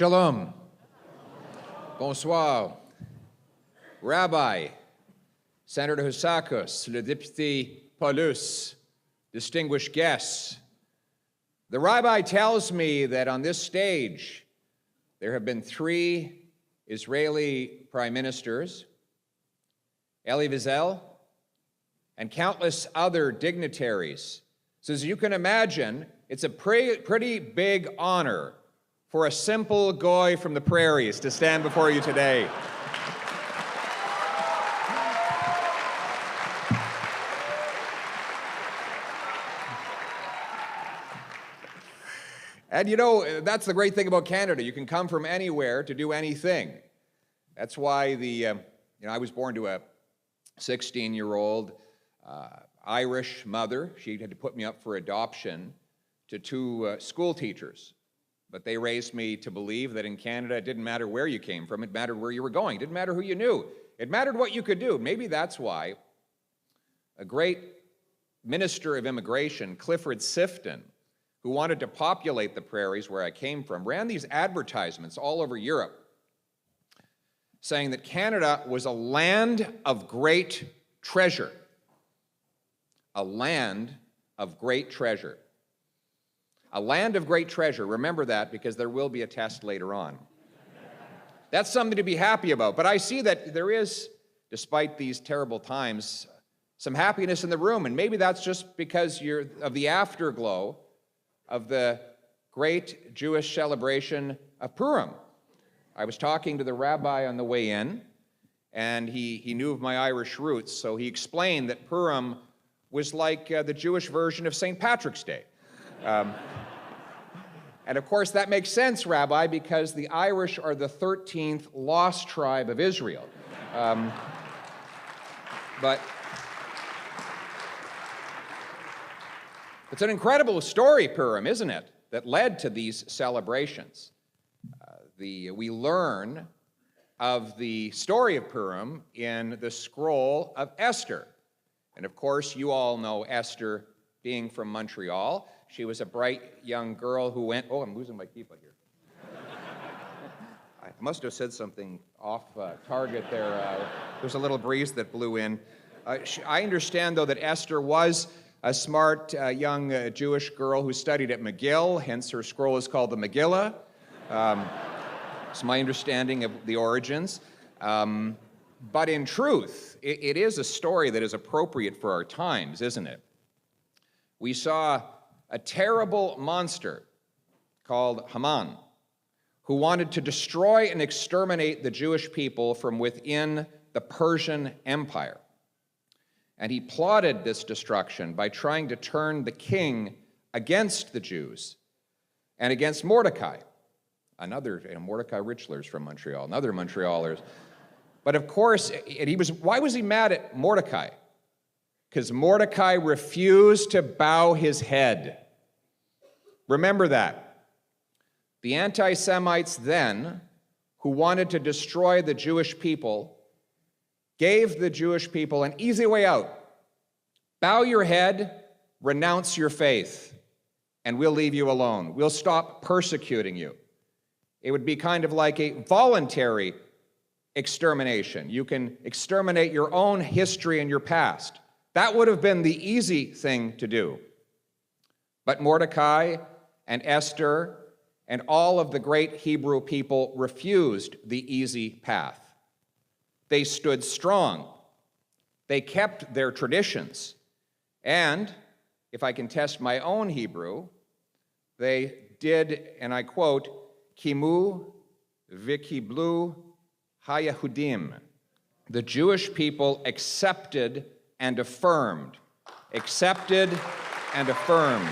Shalom. Bonsoir. Rabbi, Senator Houssakos, le député Paulus, distinguished guests. The rabbi tells me that on this stage there have been 3 Israeli prime ministers, Elie Wiesel, and countless other dignitaries. So as you can imagine, it's a pretty big honor for a simple goy from the prairies to stand before you today. And you know, that's the great thing about Canada. You can come from anywhere to do anything. That's why I was born to a 16-year-old Irish mother. She had to put me up for adoption to 2 school teachers. But they raised me to believe that in Canada, it didn't matter where you came from, it mattered where you were going. It didn't matter who you knew. It mattered what you could do. Maybe that's why a great minister of immigration, Clifford Sifton, who wanted to populate the prairies where I came from, ran these advertisements all over Europe saying that Canada was a land of great treasure. A land of great treasure. A land of great treasure. Remember that, because there will be a test later on. That's something to be happy about. But I see that there is, despite these terrible times, some happiness in the room. And maybe that's just because you're of the afterglow of the great Jewish celebration of Purim. I was talking to the rabbi on the way in, and he knew of my Irish roots, so he explained that Purim was like the Jewish version of St. Patrick's Day. And of course, that makes sense, Rabbi, because the Irish are the 13th lost tribe of Israel. But it's an incredible story, Purim, isn't it, that led to these celebrations. We learn of the story of Purim in the scroll of Esther. And of course, you all know Esther being from Montreal. She was a bright young girl who went, oh, I'm losing my keep here. I must have said something off target there. There's a little breeze that blew in. I understand, though, that Esther was a smart young Jewish girl who studied at McGill, hence her scroll is called the Megillah. It's my understanding of the origins. But in truth, it is a story that is appropriate for our times, isn't it? We saw a terrible monster called Haman, who wanted to destroy and exterminate the Jewish people from within the Persian Empire. And he plotted this destruction by trying to turn the king against the Jews and against Mordecai. Mordecai Richler's from Montreal, another Montrealer. But of course, why was he mad at Mordecai? Because Mordecai refused to bow his head. Remember that. The anti-Semites then, who wanted to destroy the Jewish people, gave the Jewish people an easy way out. Bow your head, renounce your faith, and we'll leave you alone. We'll stop persecuting you. It would be kind of like a voluntary extermination. You can exterminate your own history and your past. That would have been the easy thing to do. But Mordecai and Esther and all of the great Hebrew people refused the easy path. They stood strong. They kept their traditions. And, if I can test my own Hebrew, they did, and I quote, Kimu v'kiblu haYehudim. The Jewish people accepted and affirmed. Accepted and affirmed.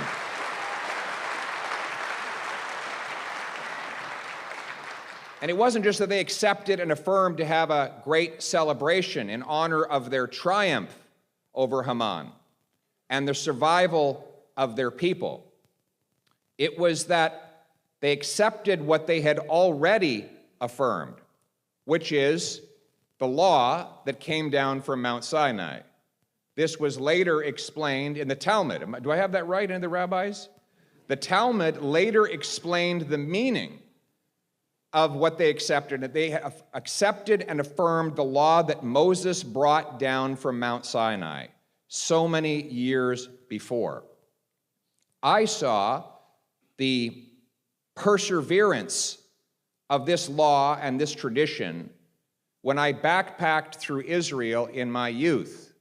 And it wasn't just that they accepted and affirmed to have a great celebration in honor of their triumph over Haman and the survival of their people. It was that they accepted what they had already affirmed, which is the law that came down from Mount Sinai. This was later explained in the Talmud. Do I have that right in the rabbis? The Talmud later explained the meaning of what they accepted. They have accepted and affirmed the law that Moses brought down from Mount Sinai so many years before. I saw the perseverance of this law and this tradition when I backpacked through Israel in my youth.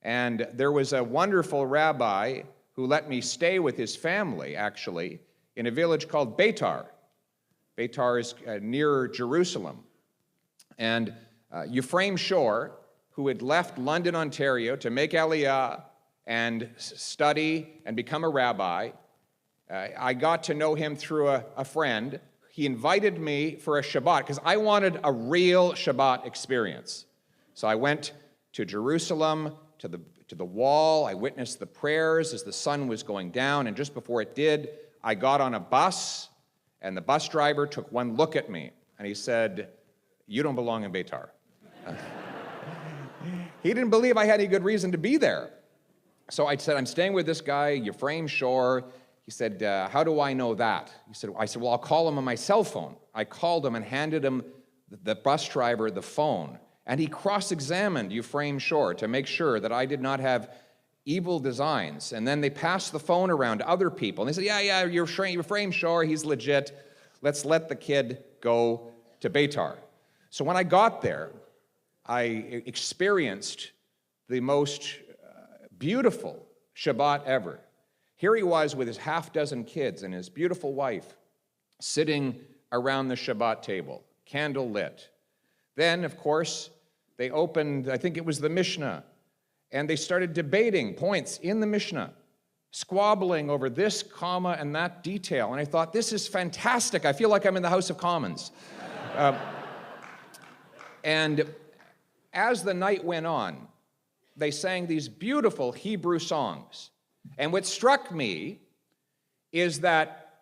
And there was a wonderful rabbi who let me stay with his family, actually, in a village called Beitar. Beitar is near Jerusalem. And Ephraim Shore, who had left London, Ontario to make Aliyah and study and become a rabbi, I got to know him through a friend. He invited me for a Shabbat because I wanted a real Shabbat experience. So I went to Jerusalem, to the wall. I witnessed the prayers as the sun was going down, and just before it did, I got on a bus, and the bus driver took one look at me, and he said, "You don't belong in Beitar." He didn't believe I had any good reason to be there. So I said, "I'm staying with this guy, Ephraim Shore." He said, "How do I know that?" I said, "Well, I'll call him on my cell phone." I called him and handed him, the bus driver, the phone. And he cross-examined Ephraim Shore to make sure that I did not have evil designs. And then they passed the phone around to other people. And they said, yeah, Ephraim Shore, he's legit. Let's let the kid go to Beitar. So when I got there, I experienced the most beautiful Shabbat ever. Here he was with his half-dozen kids and his beautiful wife sitting around the Shabbat table, candle lit. Then, of course, they opened, I think it was the Mishnah, and they started debating points in the Mishnah, squabbling over this comma and that detail. And I thought, this is fantastic. I feel like I'm in the House of Commons. And as the night went on, they sang these beautiful Hebrew songs. And what struck me is that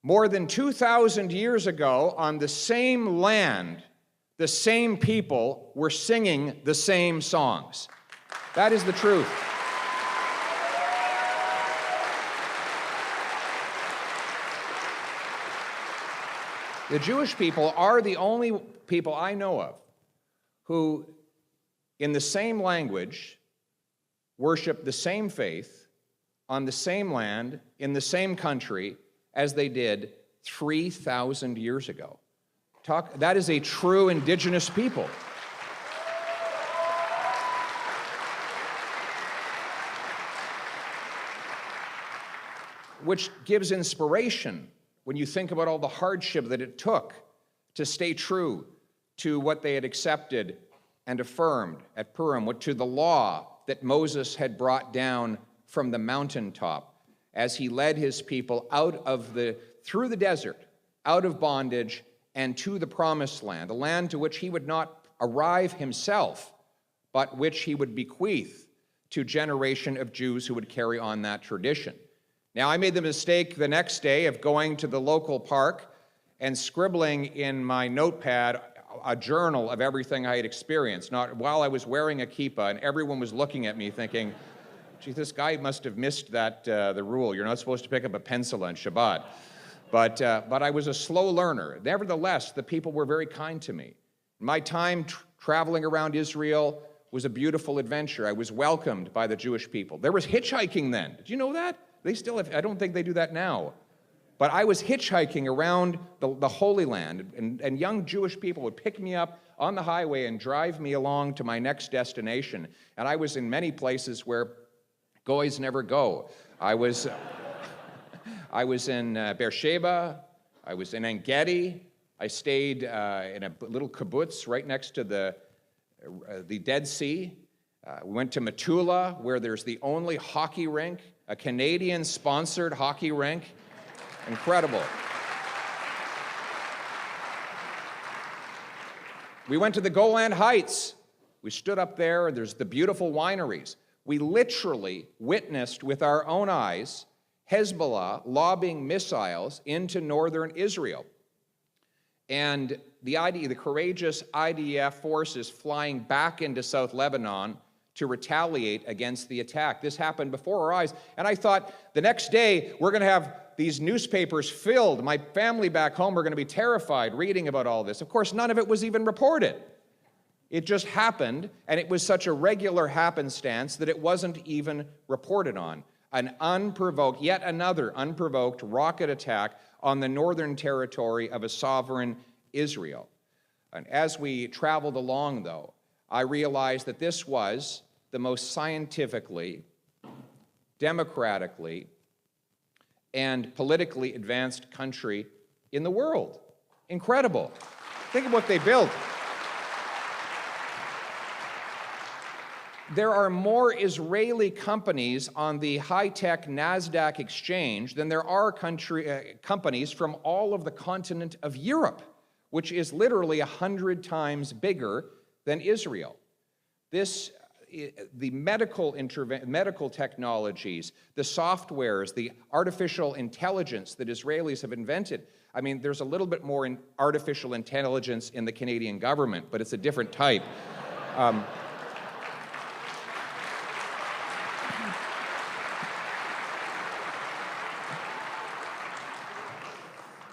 more than 2,000 years ago, on the same land, the same people were singing the same songs. That is the truth. The Jewish people are the only people I know of who, in the same language, worship the same faith on the same land, in the same country, as they did 3,000 years ago. That is a true indigenous people. Which gives inspiration when you think about all the hardship that it took to stay true to what they had accepted and affirmed at Purim, to the law that Moses had brought down from the mountaintop as he led his people through the desert, out of bondage, and to the promised land, a land to which he would not arrive himself, but which he would bequeath to a generation of Jews who would carry on that tradition. Now, I made the mistake the next day of going to the local park and scribbling in my notepad a journal of everything I had experienced, while I was wearing a kippah, and everyone was looking at me thinking, gee, this guy must have missed the rule. You're not supposed to pick up a pencil on Shabbat. But I was a slow learner. Nevertheless, the people were very kind to me. My time traveling around Israel was a beautiful adventure. I was welcomed by the Jewish people. There was hitchhiking then. Did you know that? They still have, I don't think they do that now. But I was hitchhiking around the Holy Land, and young Jewish people would pick me up on the highway and drive me along to my next destination. And I was in many places where goys never go. I was in Beersheba. I was in En-Gedi. I stayed in a little kibbutz right next to the Dead Sea. We went to Metula, where there's the only hockey rink, a Canadian-sponsored hockey rink. Incredible. We went to the Golan Heights. We stood up there, and there's the beautiful wineries. We literally witnessed with our own eyes Hezbollah lobbing missiles into northern Israel. And the courageous IDF forces flying back into South Lebanon to retaliate against the attack. This happened before our eyes. And I thought, the next day, we're going to have these newspapers filled. My family back home were going to be terrified reading about all this. Of course, none of it was even reported. It just happened, and it was such a regular happenstance that it wasn't even reported on. An unprovoked, yet another unprovoked rocket attack on the northern territory of a sovereign Israel. And as we traveled along, though, I realized that this was the most scientifically, democratically, and politically advanced country in the world. Incredible. Think of what they built. There are more Israeli companies on the high-tech NASDAQ exchange than there are companies from all of the continent of Europe, which is literally 100 times bigger than Israel. The medical technologies, the softwares, the artificial intelligence that Israelis have invented. I mean, there's a little bit more in artificial intelligence in the Canadian government, but it's a different type.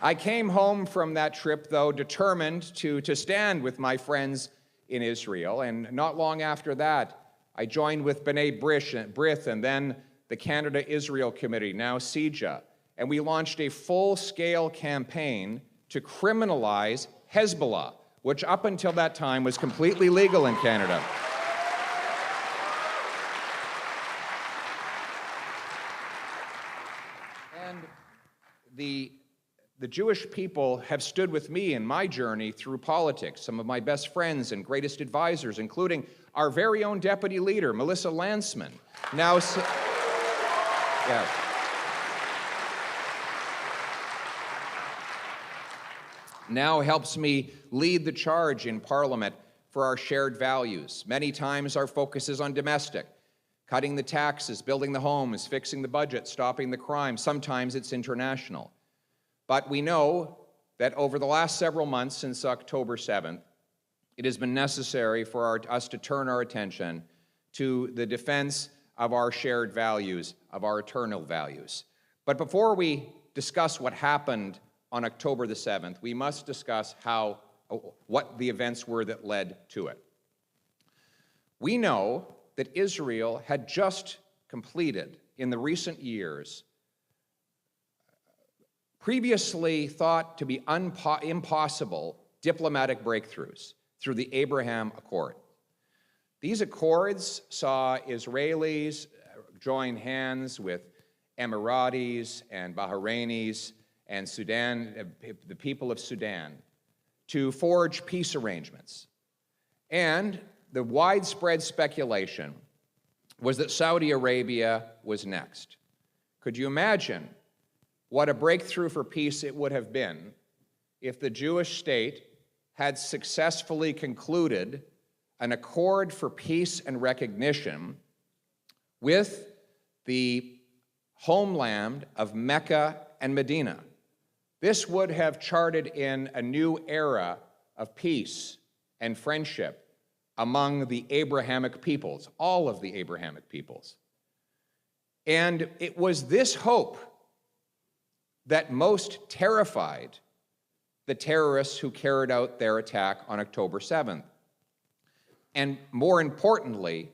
I came home from that trip, though, determined to stand with my friends in Israel, and not long after that, I joined with B'nai B'rith and then the Canada-Israel Committee, now CIJA, and we launched a full-scale campaign to criminalize Hezbollah, which up until that time was completely legal in Canada. And the Jewish people have stood with me in my journey through politics, some of my best friends and greatest advisors, including our very own deputy leader, Melissa Landsman, now helps me lead the charge in Parliament for our shared values. Many times our focus is on domestic, cutting the taxes, building the homes, fixing the budget, stopping the crime. Sometimes it's international. But we know that over the last several months since October 7th, it has been necessary for us to turn our attention to the defense of our shared values, of our eternal values. But before we discuss what happened on October the 7th, we must discuss what the events were that led to it. We know that Israel had just completed, in the recent years, previously thought to be impossible diplomatic breakthroughs through the Abraham Accord. These accords saw Israelis join hands with Emiratis and Bahrainis and Sudan, the people of Sudan, to forge peace arrangements. And the widespread speculation was that Saudi Arabia was next. Could you imagine what a breakthrough for peace it would have been if the Jewish state had successfully concluded an accord for peace and recognition with the homeland of Mecca and Medina? This would have charted in a new era of peace and friendship among the Abrahamic peoples, all of the Abrahamic peoples. And it was this hope that most terrified the terrorists who carried out their attack on October 7th. And more importantly,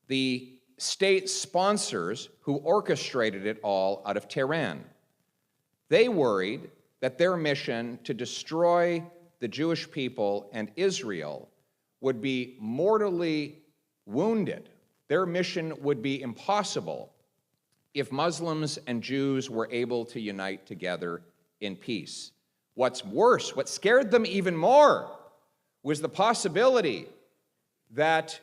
the state sponsors who orchestrated it all out of Tehran. They worried that their mission to destroy the Jewish people and Israel would be mortally wounded. Their mission would be impossible if Muslims and Jews were able to unite together in peace. What's worse, what scared them even more, was the possibility that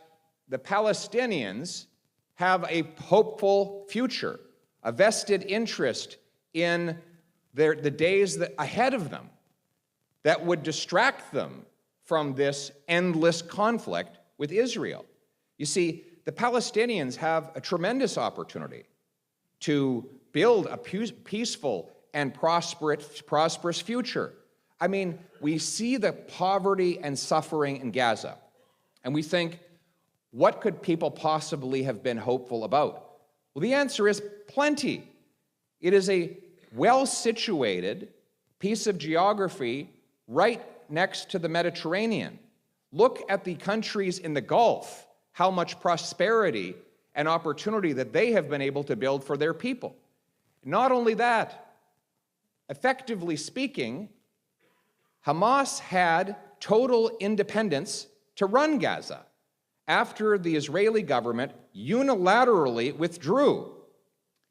the Palestinians have a hopeful future, a vested interest in the days ahead of them that would distract them from this endless conflict with Israel. You see, the Palestinians have a tremendous opportunity to build a peaceful and prosperous future. I mean, we see the poverty and suffering in Gaza, and we think, what could people possibly have been hopeful about? Well, the answer is plenty. It is a well-situated piece of geography right next to the Mediterranean. Look at the countries in the Gulf, how much prosperity and opportunity that they have been able to build for their people. Not only that, effectively speaking, Hamas had total independence to run Gaza after the Israeli government unilaterally withdrew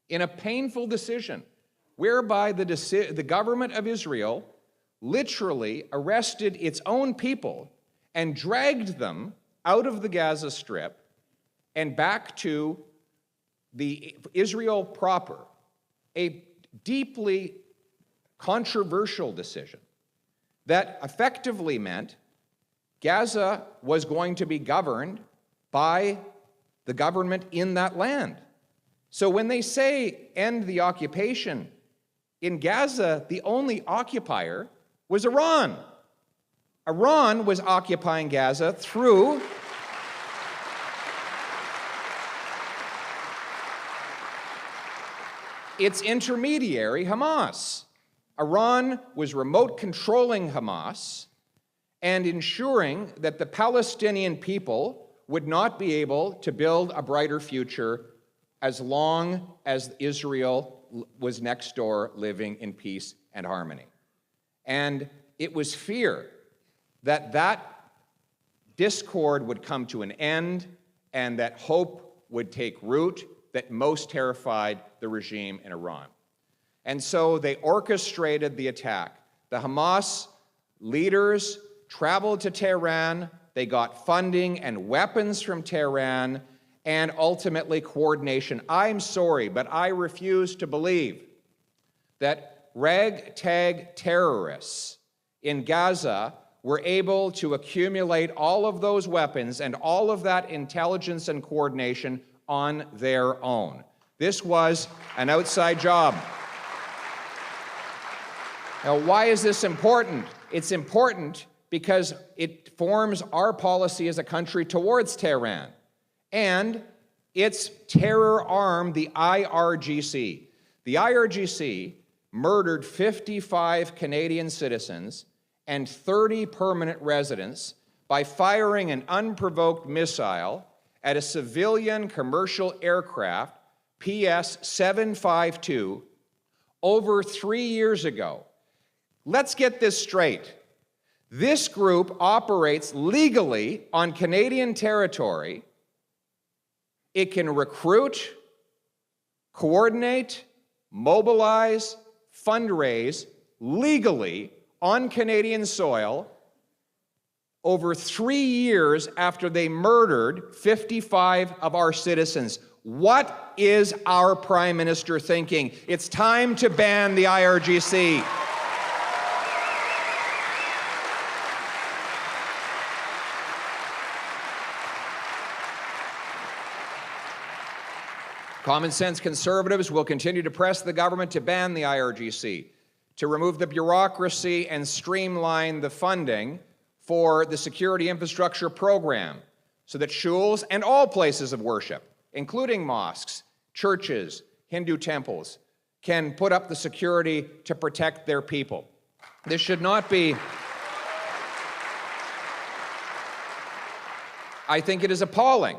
in a painful decision whereby the government of Israel literally arrested its own people and dragged them out of the Gaza Strip and back to the Israel proper, a deeply controversial decision that effectively meant Gaza was going to be governed by the government in that land. So when they say end the occupation, in Gaza, the only occupier was Iran. Iran was occupying Gaza through its intermediary, Hamas. Iran was remote controlling Hamas and ensuring that the Palestinian people would not be able to build a brighter future as long as Israel was next door living in peace and harmony. And it was fear that that discord would come to an end and that hope would take root that most terrified the regime in Iran. And so they orchestrated the attack. The Hamas leaders traveled to Tehran, they got funding and weapons from Tehran, and ultimately coordination. I'm sorry, but I refuse to believe that ragtag terrorists in Gaza were able to accumulate all of those weapons and all of that intelligence and coordination on their own. This was an outside job. Now, why is this important? It's important because it forms our policy as a country towards Tehran. And its terror arm, the IRGC. The IRGC murdered 55 Canadian citizens and 30 permanent residents by firing an unprovoked missile at a civilian commercial aircraft, PS-752, over 3 years ago. Let's get this straight. This group operates legally on Canadian territory. It can recruit, coordinate, mobilize, fundraise legally on Canadian soil over 3 years after they murdered 55 of our citizens. What is our Prime Minister thinking? It's time to ban the IRGC. Common sense conservatives will continue to press the government to ban the IRGC, to remove the bureaucracy and streamline the funding for the security infrastructure program so that shuls and all places of worship, including mosques, churches, Hindu temples, can put up the security to protect their people. This should not be... I think it is appalling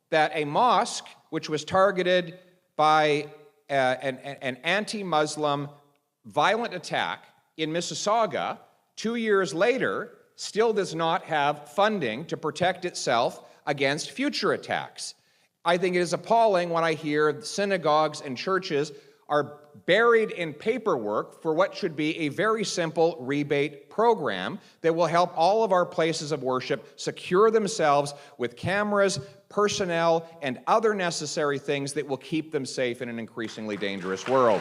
that a mosque which was targeted by an anti-Muslim violent attack in Mississauga 2 years later still does not have funding to protect itself against future attacks. I think it is appalling when I hear synagogues and churches are buried in paperwork for what should be a very simple rebate program that will help all of our places of worship secure themselves with cameras, personnel, and other necessary things that will keep them safe in an increasingly dangerous world.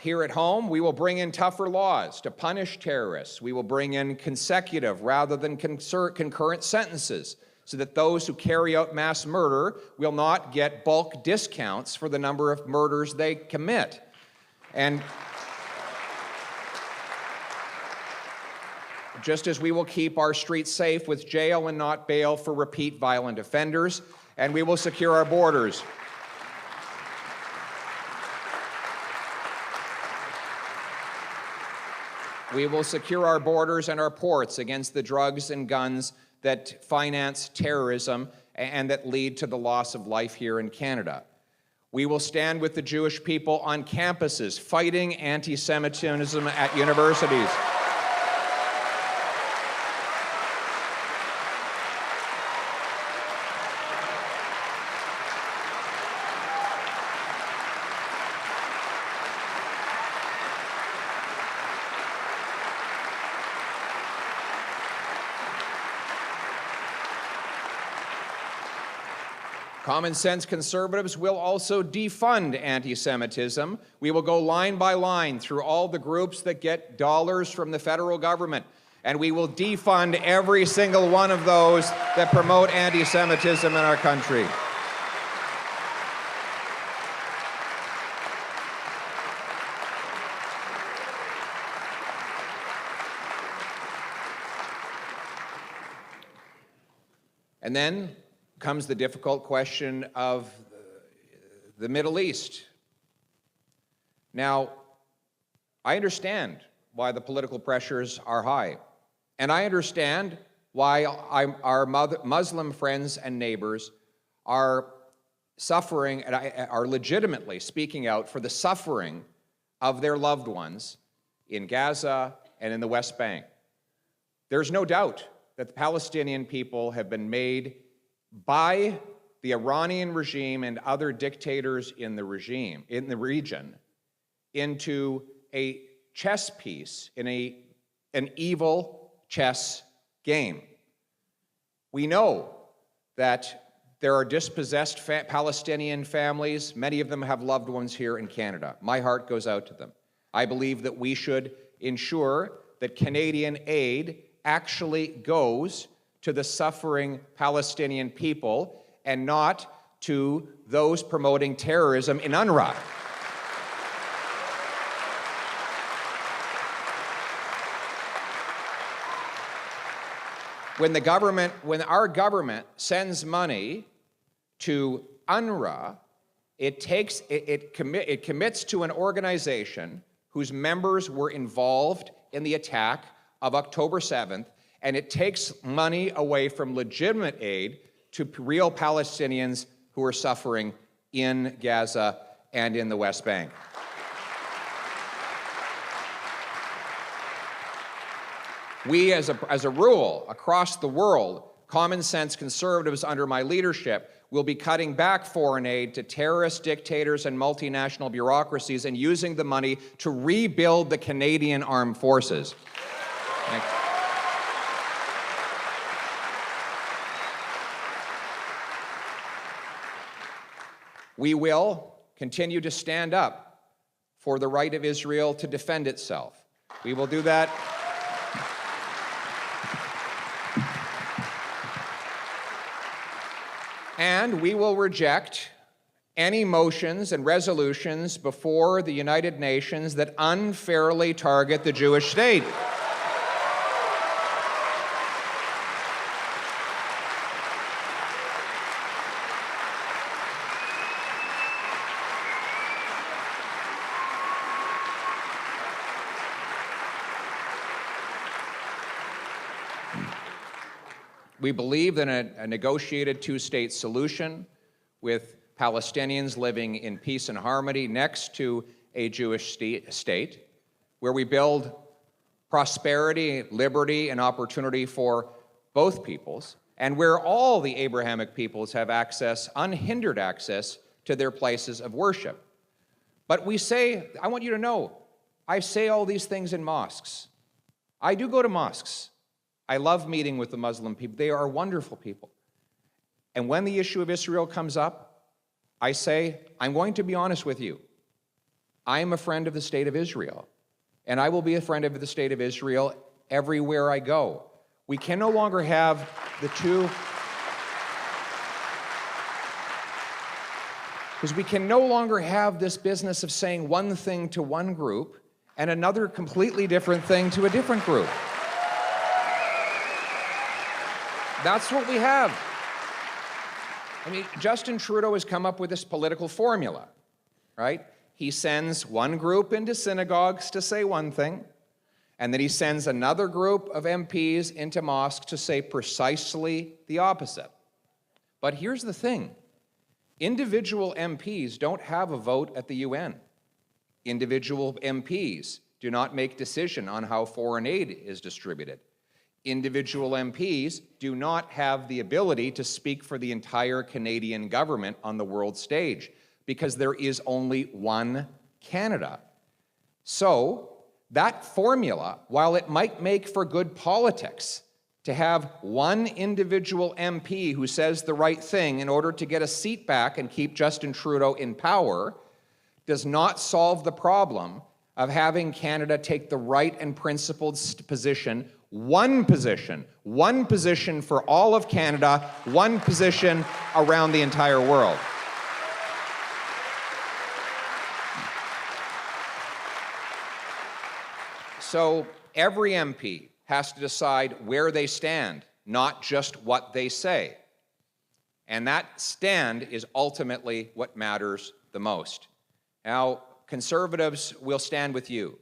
Here at home, we will bring in tougher laws to punish terrorists. We will bring in consecutive rather than concurrent sentences, so that those who carry out mass murder will not get bulk discounts for the number of murders they commit. And just as we will keep our streets safe with jail and not bail for repeat violent offenders, and we will secure our borders. We will secure our borders and our ports against the drugs and guns that finance terrorism and that lead to the loss of life here in Canada. We will stand with the Jewish people on campuses, fighting anti-Semitism at universities. Common sense conservatives will also defund anti-Semitism. We will go line by line through all the groups that get dollars from the federal government, and we will defund every single one of those that promote anti-Semitism in our country. And then comes the difficult question of the Middle East. Now, I understand why the political pressures are high, and I understand why our Muslim friends and neighbors are suffering and are legitimately speaking out for the suffering of their loved ones in Gaza and in the West Bank. There's no doubt that the Palestinian people have been made by the Iranian regime and other dictators in the region into a chess piece in an evil chess game. We know that there are dispossessed Palestinian families. Many of them have loved ones here in Canada. My heart goes out to them. I believe that we should ensure that Canadian aid actually goes to the suffering Palestinian people and not to those promoting terrorism in UNRWA. When our government sends money to UNRWA, it commits to an organization whose members were involved in the attack of October 7th, and it takes money away from legitimate aid to real Palestinians who are suffering in Gaza and in the West Bank. We, as a rule, across the world, common sense conservatives under my leadership will be cutting back foreign aid to terrorist dictators and multinational bureaucracies and using the money to rebuild the Canadian Armed Forces. Thank you. We will continue to stand up for the right of Israel to defend itself. We will do that. And we will reject any motions and resolutions before the United Nations that unfairly target the Jewish state. We believe in a negotiated two-state solution with Palestinians living in peace and harmony next to a Jewish state, where we build prosperity, liberty, and opportunity for both peoples, and where all the Abrahamic peoples have access, unhindered access, to their places of worship. But we say, I want you to know, I say all these things in mosques. I do go to mosques. I love meeting with the Muslim people. They are wonderful people. And when the issue of Israel comes up, I say, I'm going to be honest with you. I am a friend of the state of Israel, and I will be a friend of the state of Israel everywhere I go. We can no longer have the two, because we can no longer have this business of saying one thing to one group and another completely different thing to a different group. That's what we have. I mean, Justin Trudeau has come up with this political formula, right? He sends one group into synagogues to say one thing, and then he sends another group of MPs into mosques to say precisely the opposite. But here's the thing. Individual MPs don't have a vote at the UN. Individual MPs do not make decision on how foreign aid is distributed. Individual MPs do not have the ability to speak for the entire Canadian government on the world stage because there is only one Canada. So that formula, while it might make for good politics, to have one individual MP who says the right thing in order to get a seat back and keep Justin Trudeau in power, does not solve the problem of having Canada take the right and principled position for all of Canada, one position around the entire world. So every MP has to decide where they stand, not just what they say. And that stand is ultimately what matters the most. Now, Conservatives will stand with you.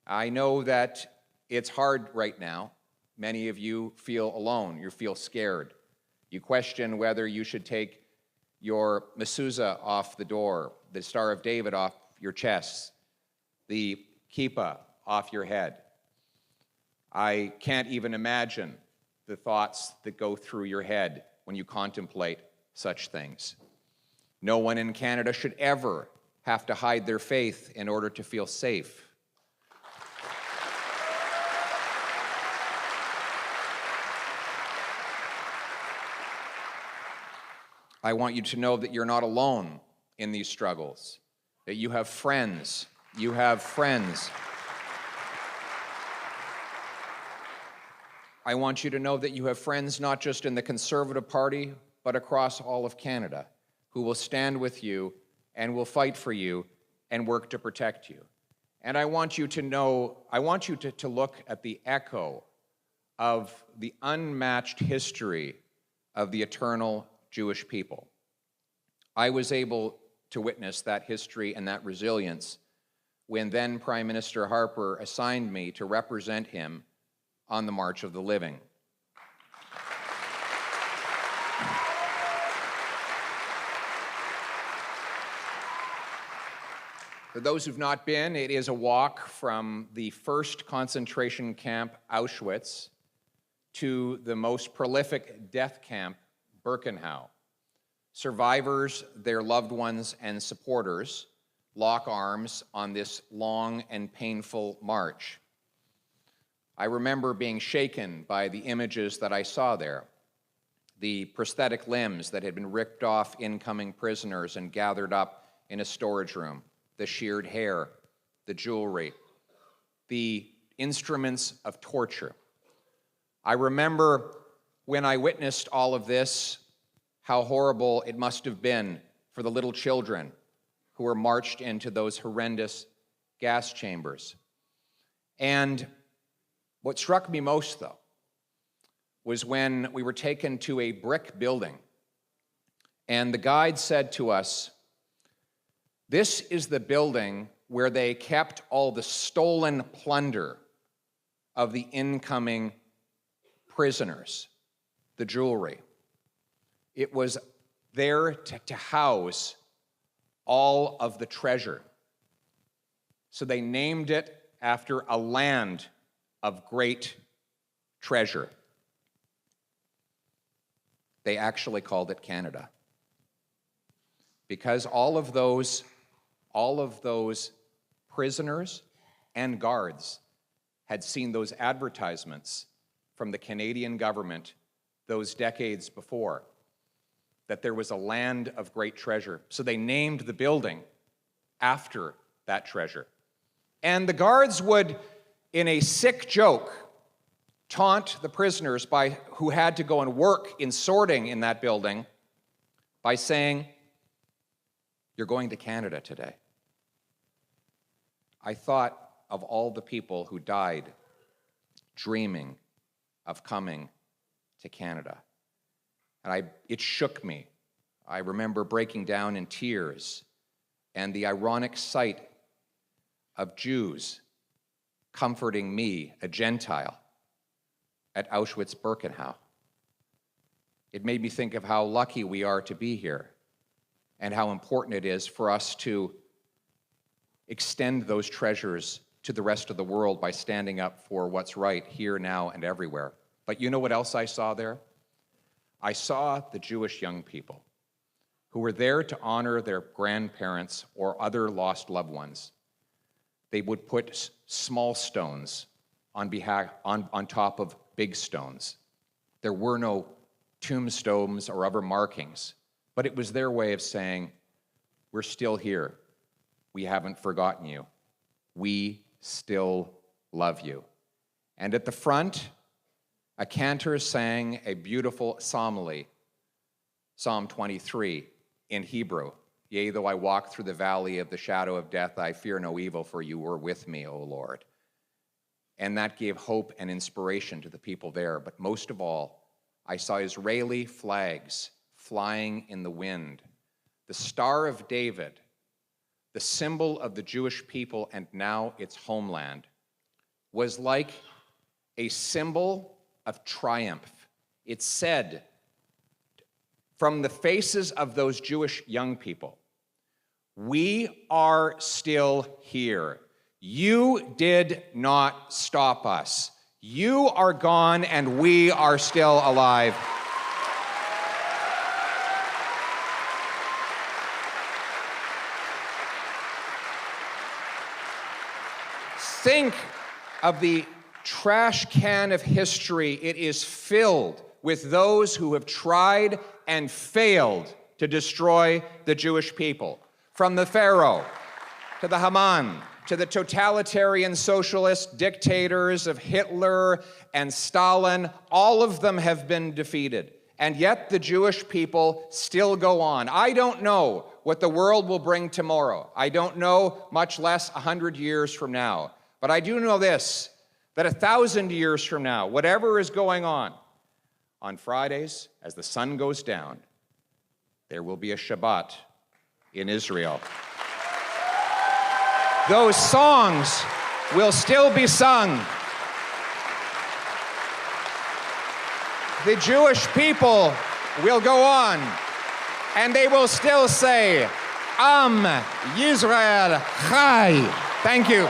I know that it's hard right now. Many of you feel alone. You feel scared. You question whether you should take your mezuzah off the door, the Star of David off your chest, the kippah off your head. I can't even imagine the thoughts that go through your head when you contemplate such things. No one in Canada should ever have to hide their faith in order to feel safe. I want you to know that you're not alone in these struggles, that you have friends. You have friends. I want you to know that you have friends not just in the Conservative Party, but across all of Canada, who will stand with you and will fight for you and work to protect you. And I want you to know, I want you to look at the echo of the unmatched history of the eternal Jewish people. I was able to witness that history and that resilience when then Prime Minister Harper assigned me to represent him on the March of the Living. For those who've not been, it is a walk from the first concentration camp, Auschwitz, to the most prolific death camp, Birkenau. Survivors, their loved ones, and supporters lock arms on this long and painful march. I remember being shaken by the images that I saw there, the prosthetic limbs that had been ripped off incoming prisoners and gathered up in a storage room, the sheared hair, the jewelry, the instruments of torture. I remember when I witnessed all of this, how horrible it must have been for the little children who were marched into those horrendous gas chambers. And what struck me most, though, was when we were taken to a brick building, and the guide said to us, "This is the building where they kept all the stolen plunder of the incoming prisoners, the jewelry. It was there to house all of the treasure. So they named it after a land of great treasure. They actually called it Canada. Because all of those prisoners and guards had seen those advertisements from the Canadian government those decades before, that there was a land of great treasure. So they named the building after that treasure. And the guards would, in a sick joke, taunt the prisoners who had to go and work in sorting in that building by saying, "You're going to Canada today." I thought of all the people who died dreaming of coming to Canada. And it shook me. I remember breaking down in tears, and the ironic sight of Jews comforting me, a Gentile, at Auschwitz-Birkenau. It made me think of how lucky we are to be here and how important it is for us to extend those treasures to the rest of the world by standing up for what's right here, now, and everywhere. But you know what else I saw there? I saw the Jewish young people who were there to honor their grandparents or other lost loved ones. They would put small stones on top of big stones. There were no tombstones or other markings, but it was their way of saying, we're still here. We haven't forgotten you. We still love you. And at the front, a cantor sang a beautiful psalmody, Psalm 23, in Hebrew. Yea, though I walk through the valley of the shadow of death, I fear no evil, for you were with me, O Lord. And that gave hope and inspiration to the people there. But most of all, I saw Israeli flags flying in the wind. The Star of David, the symbol of the Jewish people and now its homeland, was like a symbol of triumph. It said, from the faces of those Jewish young people, we are still here. You did not stop us. You are gone and we are still alive. Think of the trash can of history. It is filled with those who have tried and failed to destroy the Jewish people. From the Pharaoh to the Haman, to the totalitarian socialist dictators of Hitler and Stalin, all of them have been defeated. And yet the Jewish people still go on. I don't know what the world will bring tomorrow. I don't know, much less 100 years from now. But I do know this, that 1,000 years from now, whatever is going on Fridays, as the sun goes down, there will be a Shabbat in Israel. Those songs will still be sung. The Jewish people will go on, and they will still say, Am Yisrael Chai. Thank you.